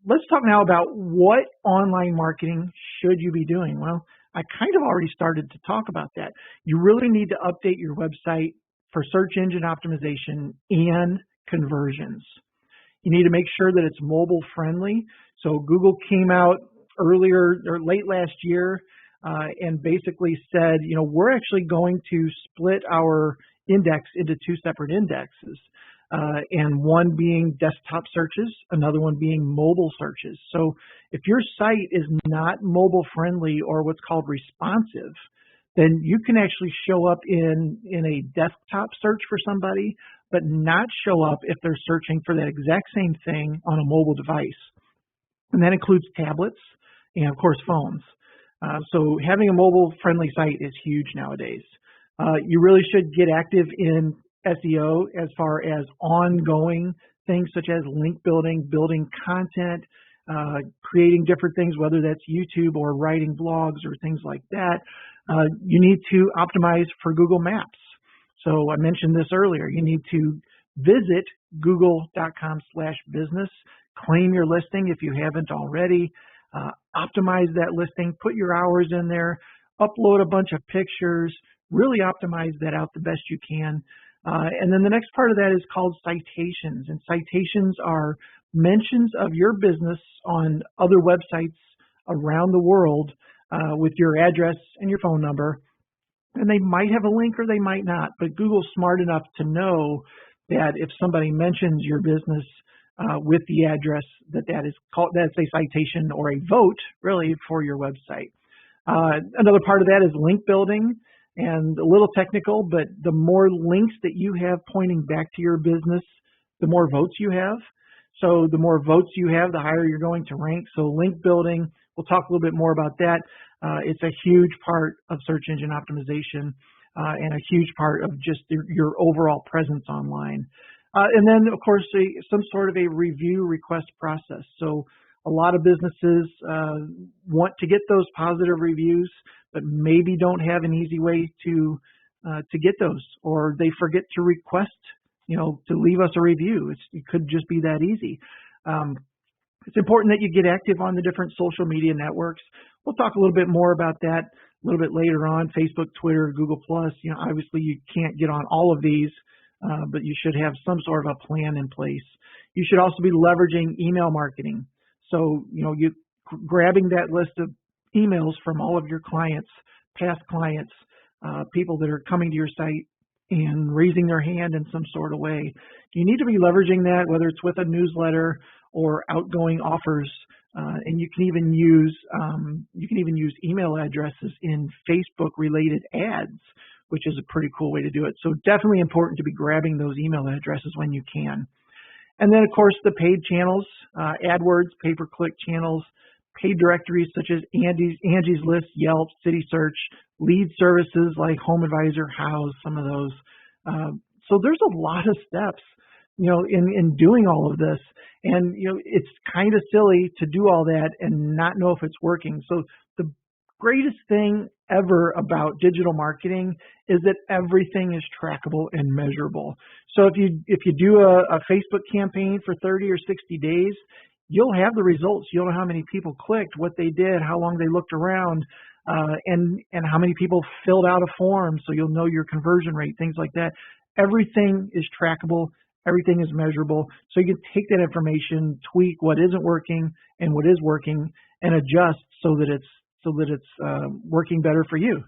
Let's talk now about what online marketing should you be doing. Well, I kind of already started to talk about that. You really need to update your website for search engine optimization and conversions. You need to make sure that it's mobile friendly. So Google came out earlier or late last year and basically said, we're actually going to split our index into two separate indexes, and one being desktop searches, another one being mobile searches. So if your site is not mobile friendly or what's called responsive, then you can actually show up in a desktop search for somebody, but not show up if they're searching for that exact same thing on a mobile device. And that includes tablets and, of course, phones. So having a mobile-friendly site is huge nowadays. You really should get active in SEO as far as ongoing things such as link building, building content, creating different things, whether that's YouTube or writing blogs or things like that. You need to optimize for Google Maps. So I mentioned this earlier. You need to visit google.com/business, claim your listing if you haven't already, optimize that listing, put your hours in there, upload a bunch of pictures, really optimize that out the best you can. And then the next part of that is called citations. And citations are mentions of your business on other websites around the world with your address and your phone number. And they might have a link or they might not, but Google's smart enough to know that if somebody mentions your business with the address, that's a citation or a vote, really, for your website. Another part of that is link building, and a little technical, but the more links that you have pointing back to your business, the more votes you have. So the more votes you have, the higher you're going to rank. So link building, we'll talk a little bit more about that. It's a huge part of search engine optimization and a huge part of just your overall presence online. And then, of course, some sort of a review request process. So a lot of businesses want to get those positive reviews, but maybe don't have an easy way to get those, or they forget to request, to leave us a review. It could just be that easy. It's important that you get active on the different social media networks. We'll talk a little bit more about that a little bit later on. Facebook, Twitter, Google+. Obviously you can't get on all of these, but you should have some sort of a plan in place. You should also be leveraging email marketing. So, you grabbing that list of emails from all of your clients, past clients, people that are coming to your site and raising their hand in some sort of way. You need to be leveraging that, whether it's with a newsletter or outgoing offers, and you can even use email addresses in Facebook-related ads, which is a pretty cool way to do it. So definitely important to be grabbing those email addresses when you can. And then, of course, the paid channels, AdWords, pay-per-click channels, paid directories such as Angie's List, Yelp, City Search, lead services like Home Advisor, House, some of those. So there's a lot of steps, in doing all of this. And, it's kind of silly to do all that and not know if it's working. So the greatest thing ever about digital marketing is that everything is trackable and measurable. So if you do a Facebook campaign for 30 or 60 days, you'll have the results. You'll know how many people clicked, what they did, how long they looked around, and how many people filled out a form. So you'll know your conversion rate, things like that. Everything is trackable. Everything is measurable. So you can take that information, tweak what isn't working and what is working, and adjust so that it's working better for you.